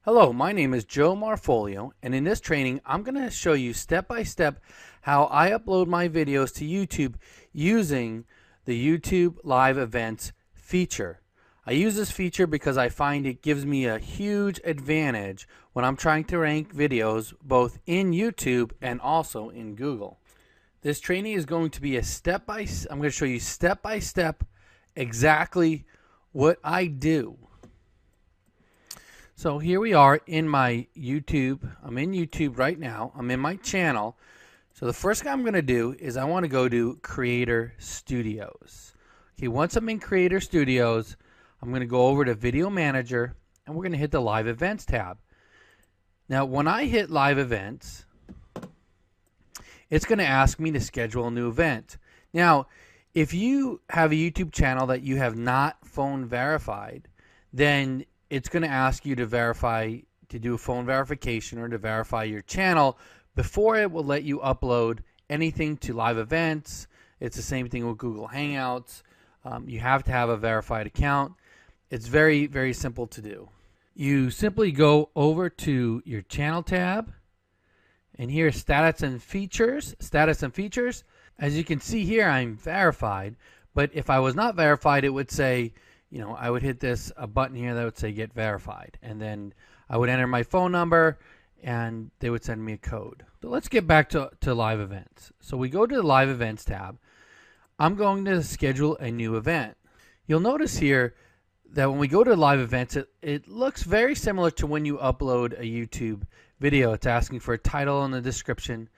Hello, my name is Joe Marfoglio, and in this training, I'm going to show you step by step how I upload my videos to YouTube using the YouTube Live Events feature. I use this feature because I find it gives me a huge advantage when I'm trying to rank videos both in YouTube and also in Google. This training is going to be I'm going to show you step by step exactly what I do. So here we are in my YouTube. I'm in YouTube right now. I'm in my channel. So the first thing I'm going to do is I want to go to Creator Studios. Okay, once I'm in Creator Studios, I'm going to go over to Video Manager and we're going to hit the Live Events tab. Now when I hit Live Events, it's going to ask me to schedule a new event. Now, if you have a YouTube channel that you have not phone verified, then it's going to ask you to do a phone verification or to verify your channel before it will let you upload anything to Live Events. It's the same thing with Google Hangouts. You have to have a verified account. It's very, very simple to do. You simply go over to your channel tab, and here Status and Features. As you can see here, I'm verified, but if I was not verified, it would say, I would hit a button here that would say Get Verified, and then I would enter my phone number and they would send me a code. So let's get back to Live Events. So we go to the Live Events tab. I'm going to schedule a new event. You'll notice here that when we go to Live Events, it looks very similar to when you upload a YouTube video. It's asking for a title and a description,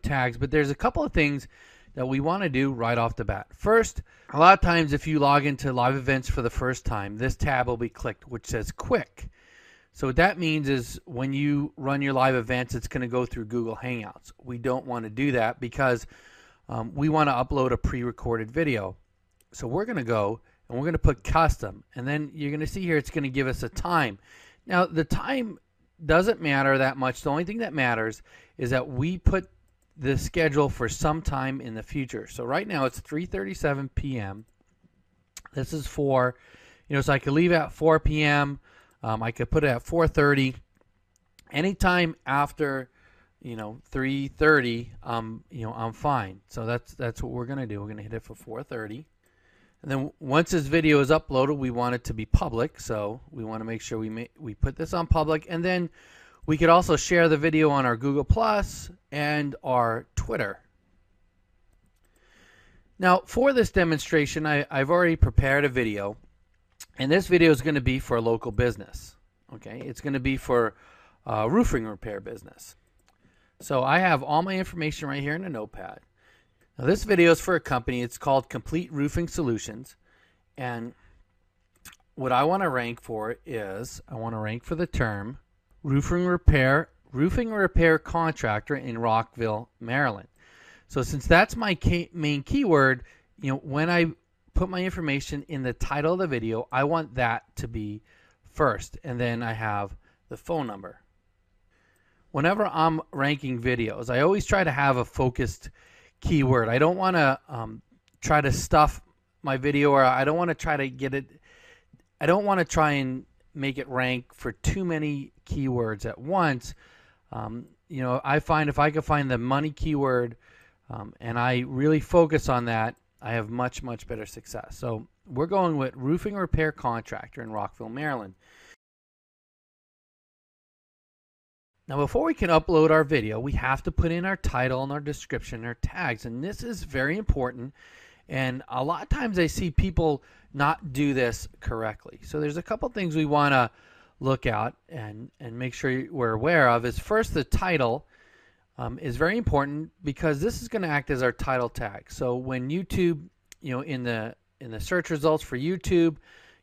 tags, but there's a couple of things that we want to do right off the bat. First, a lot of times if you log into Live Events for the first time, this tab will be clicked, which says Quick. So what that means is when you run your live events, it's going to go through Google Hangouts. We don't want to do that because we want to upload a pre-recorded video. So we're going to go and we're going to put Custom, and then you're going to see here it's going to give us a time. Now the time doesn't matter that much. The only thing that matters is that we put the schedule for some time in the future. So right now it's 3:37 p.m. This is so I could leave at 4 p.m. I could put it at 4:30. Anytime after 3:30, I'm fine. So that's what we're gonna do. We're gonna hit it for 4:30, and then once this video is uploaded, we want it to be public. So we want to make sure we put this on public, and then we could also share the video on our Google Plus and our Twitter. Now, for this demonstration, I've already prepared a video, and this video is going to be for a local business. Okay, it's going to be for a roofing repair business. So I have all my information right here in a notepad. Now, this video is for a company. It's called Complete Roofing Solutions, and what I want to rank for is I want to rank for the term roofing repair contractor in Rockville, Maryland. So since that's my main keyword, when I put my information in the title of the video, I want that to be first, and then I have the phone number. Whenever I'm ranking videos, I always try to have a focused keyword. I don't want to try to stuff my video, or I don't want to try to try and make it rank for too many keywords at once. I find if I can find the money keyword and I really focus on that, I have much, much better success. So we're going with roofing repair contractor in Rockville, Maryland. Now before we can upload our video, we have to put in our title and our description and our tags, and this is very important. And a lot of times I see people not do this correctly. So there's a couple things we want to look at and make sure we're aware of. Is first, the title is very important because this is going to act as our title tag. So when YouTube, in the search results for YouTube,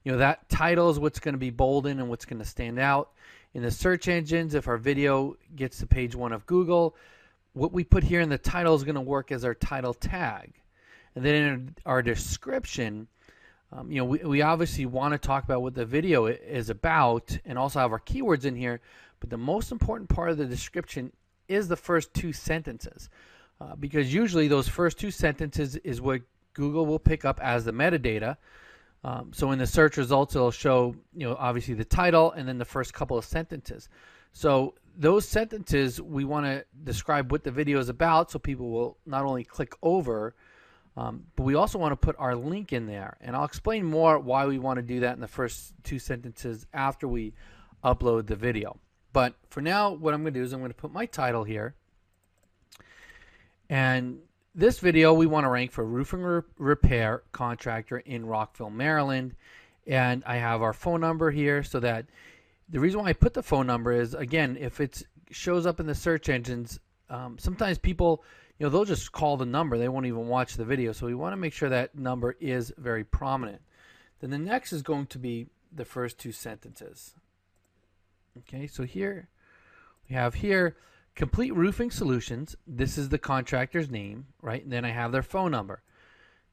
that title is what's going to be bolded and what's going to stand out. In the search engines, if our video gets to page 1 of Google, what we put here in the title is going to work as our title tag. And then in our description, we obviously want to talk about what the video is about and also have our keywords in here. But the most important part of the description is the first 2 sentences, because usually those first 2 sentences is what Google will pick up as the metadata. So in the search results, it'll show, obviously the title and then the first couple of sentences. So those sentences, we want to describe what the video is about so people will not only click over, but we also want to put our link in there. And I'll explain more why we want to do that in the first 2 sentences after we upload the video. But for now, what I'm going to do is I'm going to put my title here. And this video, we want to rank for roofing repair contractor in Rockville, Maryland. And I have our phone number here, so that the reason why I put the phone number is, again, if it shows up in the search engines, sometimes people, they'll just call the number. They won't even watch the video. So we want to make sure that number is very prominent. Then the next is going to be the first 2 sentences. Okay, so here we have here, Complete Roofing Solutions. This is the contractor's name, right? And then I have their phone number.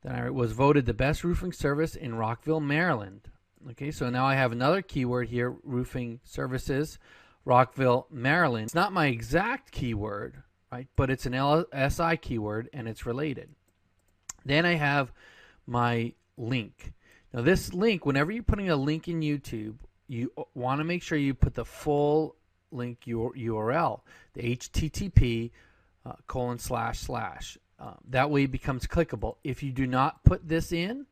Then I was voted the best roofing service in Rockville, Maryland. Okay, so now I have another keyword here, roofing services, Rockville, Maryland. It's not my exact keyword, right? But it's an LSI keyword and it's related. Then I have my link. Now this link, whenever you're putting a link in YouTube, you want to make sure you put the full link URL, the HTTP : / that way it becomes clickable. If you do not put this in,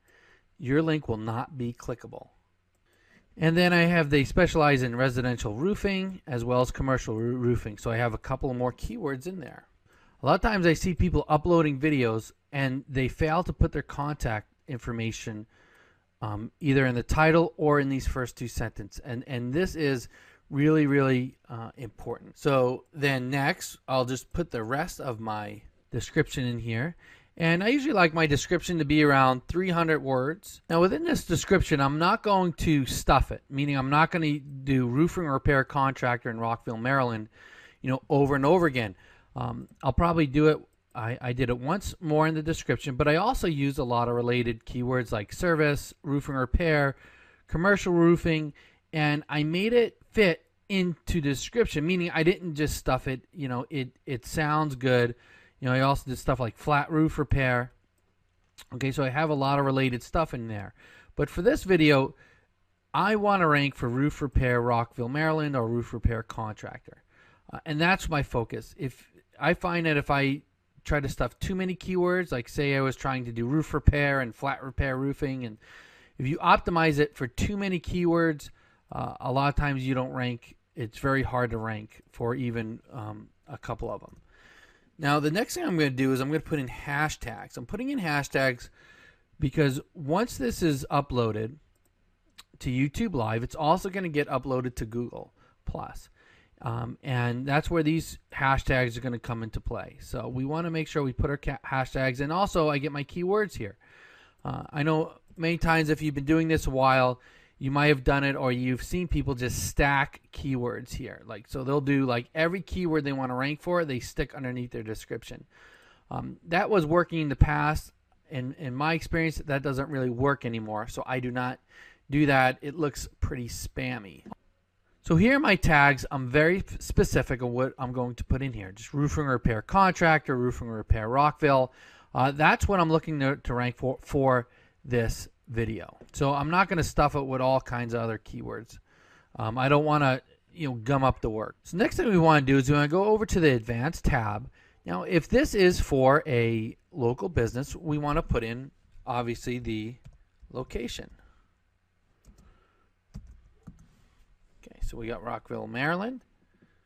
your link will not be clickable. And then I have they specialize in residential roofing as well as commercial roofing. So I have a couple more keywords in there. A lot of times I see people uploading videos and they fail to put their contact information either in the title or in these first 2 sentences. And this is really, really important. So then next, I'll just put the rest of my description in here. And I usually like my description to be around 300 words. Now within this description, I'm not going to stuff it, meaning I'm not going to do roofing repair contractor in Rockville, Maryland, over and over again. I'll probably do it. I did it once more in the description, but I also use a lot of related keywords like service, roofing repair, commercial roofing, and I made it fit into the description, meaning I didn't just stuff it. It sounds good. I also did stuff like flat roof repair. Okay, so I have a lot of related stuff in there. But for this video, I want to rank for roof repair Rockville, Maryland, or roof repair contractor. And that's my focus. If I find that if I try to stuff too many keywords, like say I was trying to do roof repair and flat repair roofing, and if you optimize it for too many keywords, a lot of times you don't rank. It's very hard to rank for even a couple of them. Now the next thing I'm going to do is I'm going to put in hashtags. I'm putting in hashtags because once this is uploaded to YouTube Live, it's also going to get uploaded to Google Plus. And that's where these hashtags are going to come into play. So we want to make sure we put our hashtags, and also I get my keywords here. I know many times if you've been doing this a while, you might have done it, or you've seen people just stack keywords here. So they'll do like every keyword they want to rank for, they stick underneath their description. That was working in the past. In my experience, that doesn't really work anymore. So I do not do that. It looks pretty spammy. So here are my tags. I'm very specific on what I'm going to put in here. Just roofing repair contractor, roofing repair Rockville. That's what I'm looking to rank for this video. So I'm not going to stuff it with all kinds of other keywords. I don't want to gum up the work. So next thing we want to do is we want to go over to the advanced tab. Now if this is for a local business, we want to put in obviously the location. Okay, so we got Rockville, Maryland.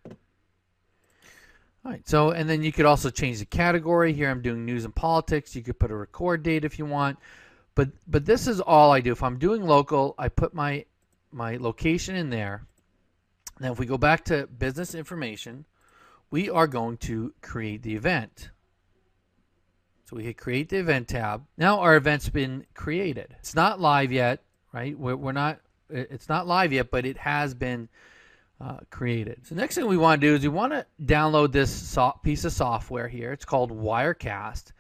All right, so and then you could also change the category. Here I'm doing news and politics. You could put a record date if you want. But this is all I do. If I'm doing local, I put my location in there. Now if we go back to business information, we are going to create the event. So we hit create the event tab. Now our event's been created. It's not live yet, right? It's not live yet, but it has been created. So next thing we want to do is we want to download this piece of software here. It's called Wirecast.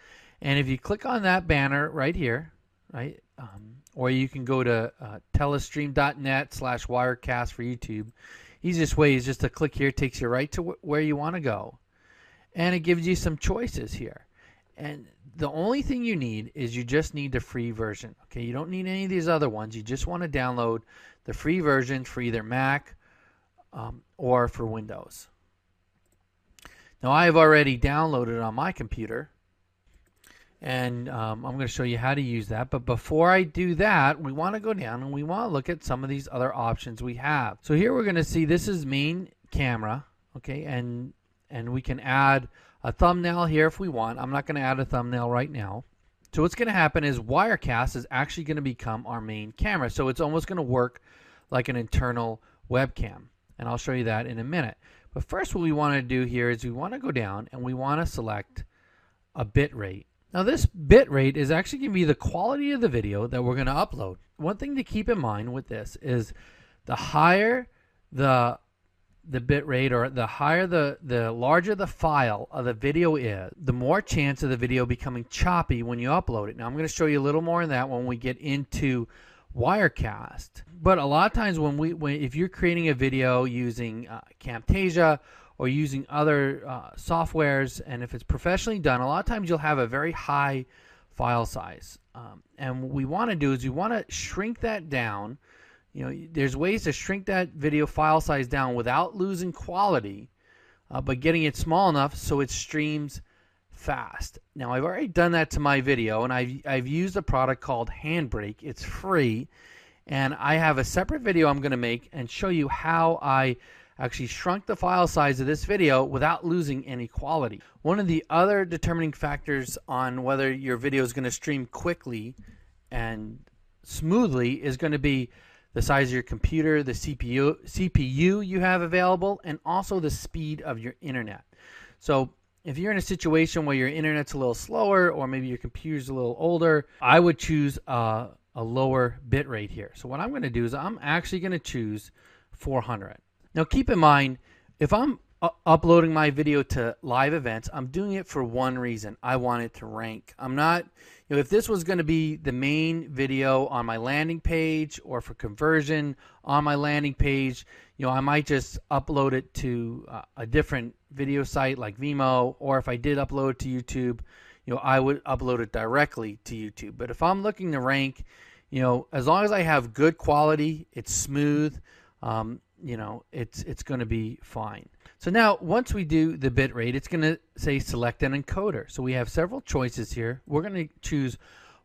And if you click on that banner right here, right, or you can go to telestream.net/Wirecast for YouTube. Easiest way is just to click here. It takes you right to where you want to go. And it gives you some choices here. And the only thing you need is you just need the free version. Okay, you don't need any of these other ones. You just want to download the free version for either Mac or for Windows. Now I have already downloaded it on my computer, and I'm going to show you how to use that. But before I do that, we want to go down and we want to look at some of these other options we have. So here we're going to see this is main camera, okay, and we can add a thumbnail here if we want. I'm not going to add a thumbnail right now. So what's going to happen is Wirecast is actually going to become our main camera. So it's almost going to work like an internal webcam, and I'll show you that in a minute. But first what we want to do here is we want to go down and we want to select a bit rate. Now this bit rate is actually going to be the quality of the video that we're going to upload. One thing to keep in mind with this is the higher the bit rate, or the higher the larger the file of the video is, the more chance of the video becoming choppy when you upload it. Now I'm going to show you a little more of that when we get into Wirecast. But a lot of times if you're creating a video using Camtasia or using other softwares, and if it's professionally done, a lot of times you'll have a very high file size. And what we want to do is we want to shrink that down. You know, there's ways to shrink that video file size down without losing quality, but getting it small enough so it streams fast. Now I've already done that to my video, and I've used a product called Handbrake. It's free, and I have a separate video I'm going to make and show you how I actually shrunk the file size of this video without losing any quality. One of the other determining factors on whether your video is going to stream quickly and smoothly is going to be the size of your computer, the CPU you have available, and also the speed of your internet. So if you're in a situation where your internet's a little slower, or maybe your computer's a little older, I would choose a lower bit rate here. So what I'm going to do is I'm actually going to choose 400. Now keep in mind, if I'm uploading my video to live events, I'm doing it for one reason. I want it to rank. I'm not, if this was going to be the main video on my landing page or for conversion on my landing page, I might just upload it to a different video site like Vimeo, or if I did upload it to YouTube, I would upload it directly to YouTube. But if I'm looking to rank, as long as I have good quality, it's smooth, it's going to be fine. So now once we do the bit rate, it's going to say select an encoder. So we have several choices here. We're going to choose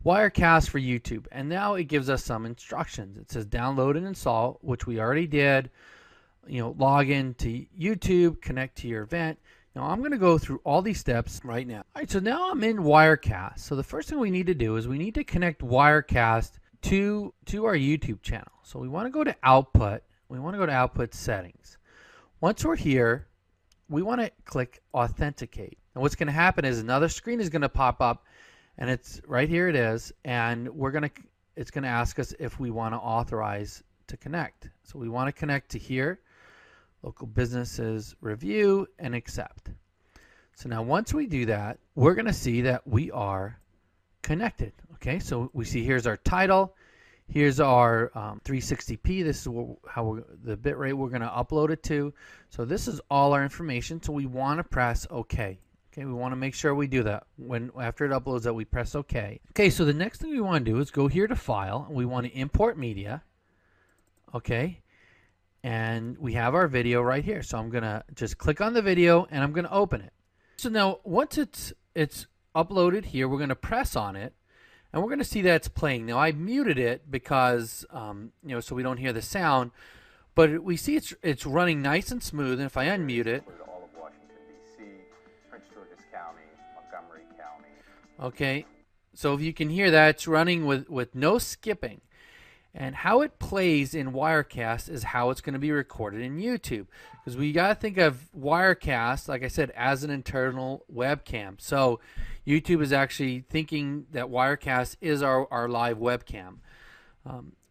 Wirecast for YouTube, and now it gives us some instructions. It says download and install, which we already did. Log in to YouTube, connect to your event. Now I'm going to go through all these steps right now. All right, so now I'm in Wirecast. So the first thing we need to do is we need to connect Wirecast to our YouTube channel. So we want to go to output. We want to go to output settings. Once we're here, we want to click authenticate. And what's going to happen is another screen is going to pop up, and it's right here it is, and it's going to ask us if we want to authorize to connect. So we want to connect to here, local businesses review, and accept. So now once we do that, we're going to see that we are connected. Okay, so we see here's our title. Here's our 360p. This is the bit rate we're going to upload it to. So this is all our information. So we want to press OK. Okay, we want to make sure we do that. After it uploads that, we press OK. Okay, so the next thing we want to do is go here to File, and we want to import media. Okay, and we have our video right here. So I'm going to just click on the video, and I'm going to open it. So now once it's uploaded here, we're going to press on it. And we're going to see that it's playing. Now I muted it because, so we don't hear the sound. But we see it's running nice and smooth. And if I unmute it, all of Washington D.C., Prince George's County, Montgomery County. Okay, so if you can hear that, it's running with no skipping. And how it plays in Wirecast is how it's going to be recorded in YouTube. Because we got to think of Wirecast, like I said, as an internal webcam. So YouTube is actually thinking that Wirecast is our live webcam.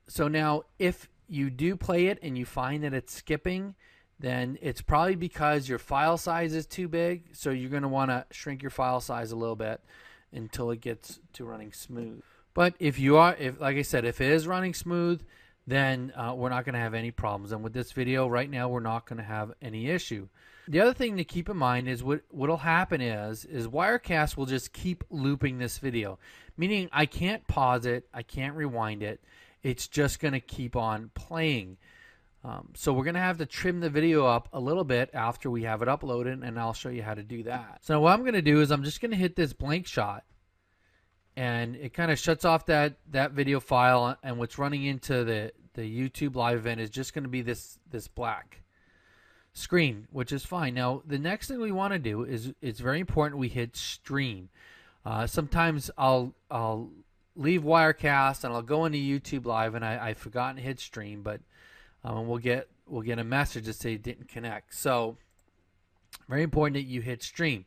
So now if you do play it and you find that it's skipping, then it's probably because your file size is too big. So you're going to want to shrink your file size a little bit until it gets to running smooth. But like I said, if it is running smooth, then we're not going to have any problems. And with this video right now, we're not going to have any issue. The other thing to keep in mind is what'll happen is Wirecast will just keep looping this video, meaning I can't pause it, I can't rewind it. It's just going to keep on playing. So we're going to have to trim the video up a little bit after we have it uploaded, and I'll show you how to do that. So what I'm going to do is I'm just going to hit this blank shot, and it kind of shuts off that video file, and what's running into the YouTube live event is just going to be this black screen, which is fine. Now the next thing we want to do is it's very important we hit stream. Sometimes I'll leave Wirecast and I'll go into YouTube live and I've forgotten to hit stream, but we'll get a message that say it didn't connect. So very important that you hit stream.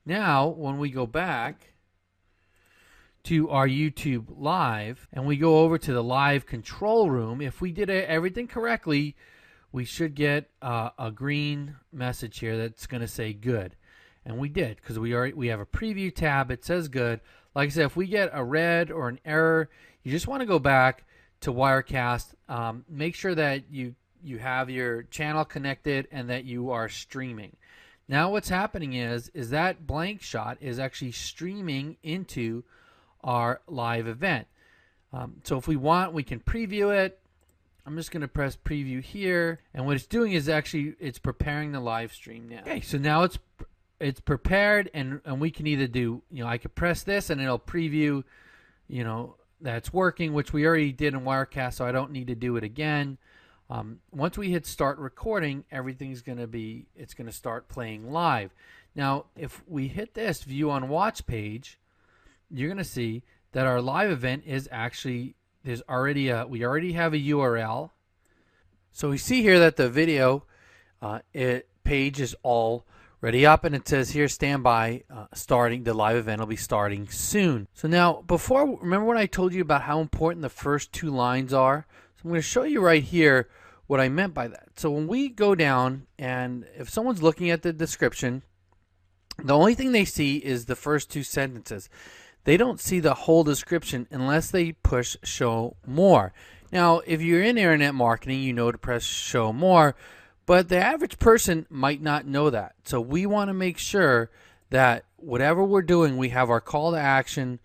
Now when we go back to our YouTube live and we go over to the live control room, if we did everything correctly, we should get a green message here that's going to say good. And we did, because we have a preview tab. It says good. Like I said, if we get a red or an error, you just want to go back to Wirecast. Make sure that you have your channel connected and that you are streaming. Now what's happening is that blank shot is actually streaming into our live event. So if we want, we can preview it. I'm just going to press preview here, and what it's doing is actually it's preparing the live stream now. Okay, so now it's prepared, and we can either do, I could press this and it'll preview, that's working, which we already did in Wirecast, so I don't need to do it again. Once we hit start recording, everything's going to start playing live. Now, if we hit this view on watch page, you're going to see that our live event is actually, we already have a URL. So we see here that the video page is already up, and it says here standby, starting the live event will be starting soon. So now remember when I told you about how important the first two lines are? So I'm going to show you right here what I meant by that. So when we go down, and if someone's looking at the description, the only thing they see is the first two sentences. They don't see the whole description unless they push show more. Now, if you're in internet marketing, you know to press show more, but the average person might not know that. So we want to make sure that whatever we're doing, we have our call to action,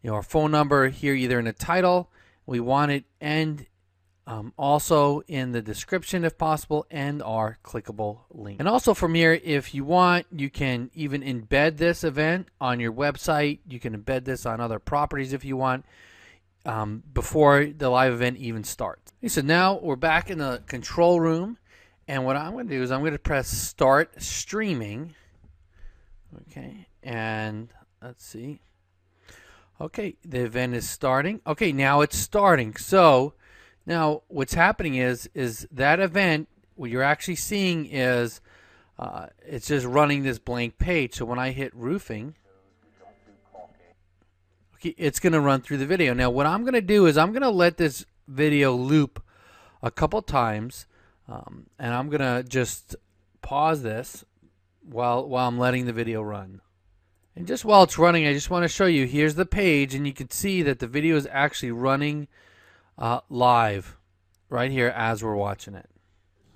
our phone number here either in the title. We want it and also in the description if possible, and our clickable link. And also from here, if you want, you can even embed this event on your website. You can embed this on other properties if you want before the live event even starts. Okay, so now we're back in the control room, and what I'm going to do is I'm going to press start streaming. Okay, and let's see. Okay, the event is starting. Okay, now it's starting. So now what's happening is that event, what you're actually seeing is it's just running this blank page. So when I hit roofing, okay, it's going to run through the video. Now what I'm going to do is I'm going to let this video loop a couple times, and I'm going to just pause this while I'm letting the video run. And just while it's running, I just want to show you, here's the page, and you can see that the video is actually running live right here as we're watching it.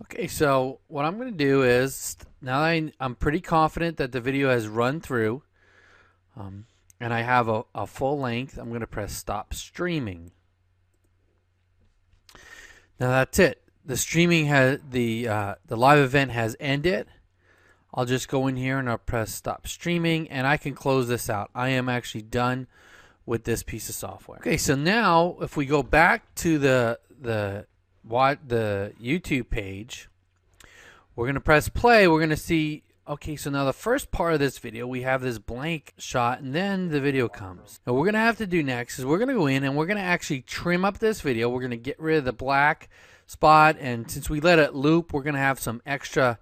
Okay, so what I'm going to do is, now that I'm pretty confident that the video has run through, and I have a full length, I'm going to press stop streaming. Now that's it. The streaming has the live event has ended. I'll just go in here and I'll press stop streaming, and I can close this out. I am actually done with this piece of software. Okay, so now if we go back to the YouTube page, we're going to press play. We're going to see, okay, so now the first part of this video, we have this blank shot, and then the video comes. Now what we're going to have to do next is we're going to go in and we're going to actually trim up this video. We're going to get rid of the black spot, and since we let it loop, we're going to have some extra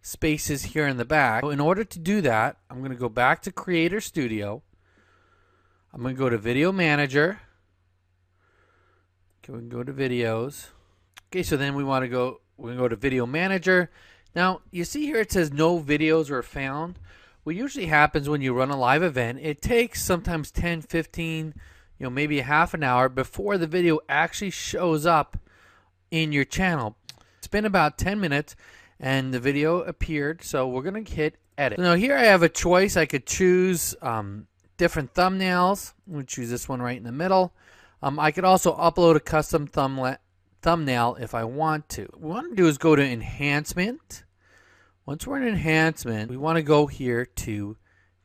spaces here in the back. So in order to do that, I'm going to go back to Creator Studio. I'm going to go to Video Manager. Okay, we can go to Videos. Okay, so then we're going to go to Video Manager. Now, you see here it says no videos were found. What usually happens when you run a live event, it takes sometimes 10, 15, maybe a half an hour before the video actually shows up in your channel. It's been about 10 minutes and the video appeared, so we're going to hit edit. So now here I have a choice. I could choose different thumbnails. I'm going to choose this one right in the middle. I could also upload a custom thumbnail if I want to. What we want to do is go to enhancement. Once we're in enhancement, we want to go here to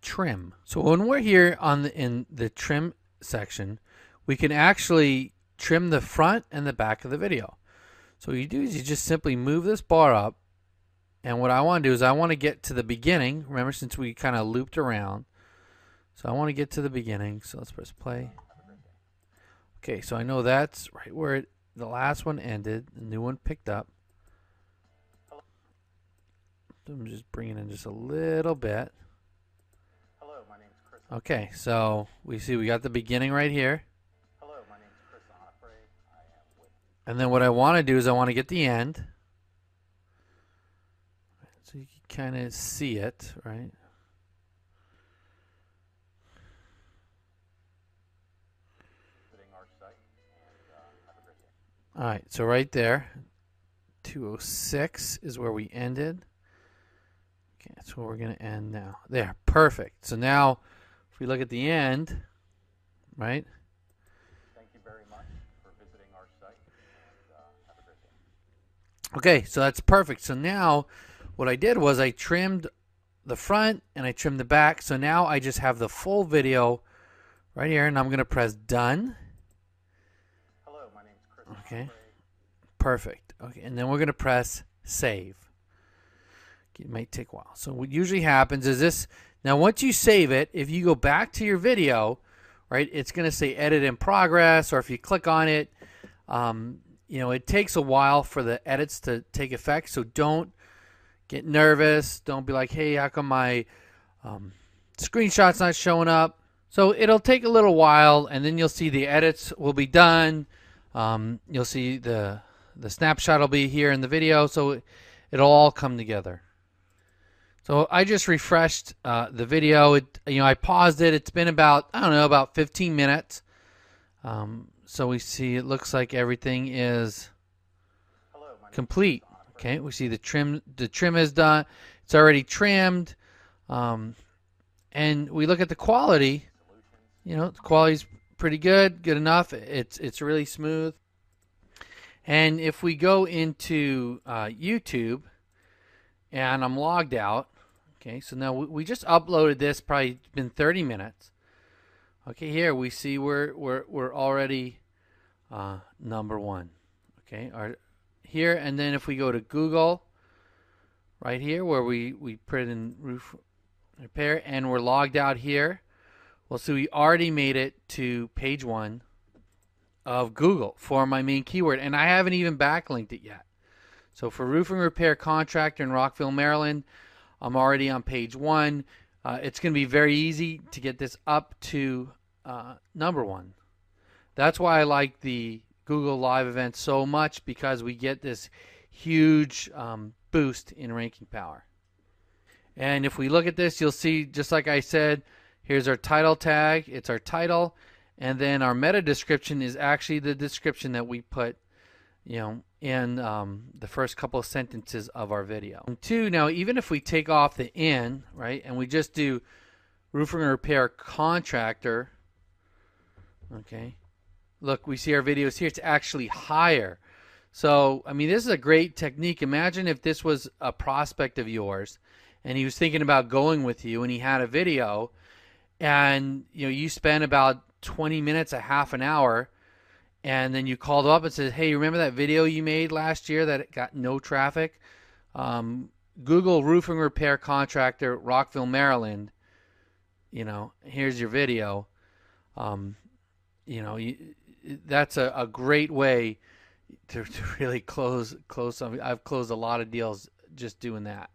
trim. So when we're here in the trim section, we can actually trim the front and the back of the video. So what you do is you just simply move this bar up, and what I want to do is I want to get to the beginning. Remember, since we kind of looped around, so I want to get to the beginning. So let's press play. Okay, so I know that's right where the last one ended. The new one picked up. So I'm just bringing in just a little bit. Hello, my name is Chris. Okay, so we see we got the beginning right here. Hello, my name is Chris Onifray. I am with. And then what I want to do is I want to get the end. So you can kind of see it, right? Visiting our site, and have a great day. All right, so right there, 206 is where we ended. Okay, that's where we're going to end now. There, perfect. So now, if we look at the end, right? Thank you very much for visiting our site, and have a great day. Okay, so that's perfect. So now, what I did was I trimmed the front and I trimmed the back. So now I just have the full video right here, and I'm going to press done. Hello, my name is Chris. Okay. Onifray. Perfect. Okay, and then we're going to press save. It might take a while. So what usually happens is this. Now, once you save it, if you go back to your video, right, it's going to say edit in progress, or if you click on it, it takes a while for the edits to take effect. So don't get nervous. Don't be like, hey, how come my screenshot's not showing up? So it'll take a little while, and then you'll see the edits will be done. You'll see the snapshot will be here in the video, so it'll all come together. So I just refreshed the video. I paused it. It's been about, about 15 minutes. So we see it looks like everything is complete. Okay, we see the trim is done. It's already trimmed. And we look at the quality. The quality's pretty good enough. It's really smooth. And if we go into YouTube and I'm logged out, okay, so now we just uploaded this, probably been 30 minutes. Okay, here we see we're already number one. Okay, here, and then if we go to Google, right here where we put it in roof repair, and we're logged out here, well, so we already made it to page 1 of Google for my main keyword, and I haven't even backlinked it yet. So for roofing repair contractor in Rockville, Maryland, I'm already on page 1. It's going to be very easy to get this up to number 1. That's why I like the Google Live event so much, because we get this huge boost in ranking power. And if we look at this, you'll see, just like I said, here's our title tag. It's our title. And then our meta description is actually the description that we put, in the first couple of sentences of our video. And 2, now even if we take off the in, right, and we just do roofing repair contractor, okay, look, we see our videos here. It's actually higher. So, this is a great technique. Imagine if this was a prospect of yours and he was thinking about going with you and he had a video and, you spent about 20 minutes, a half an hour, and then you called up and said, hey, remember that video you made last year that got no traffic? Google roofing repair contractor, Rockville, Maryland. Here's your video. That's a great way to really close something. I've closed a lot of deals just doing that.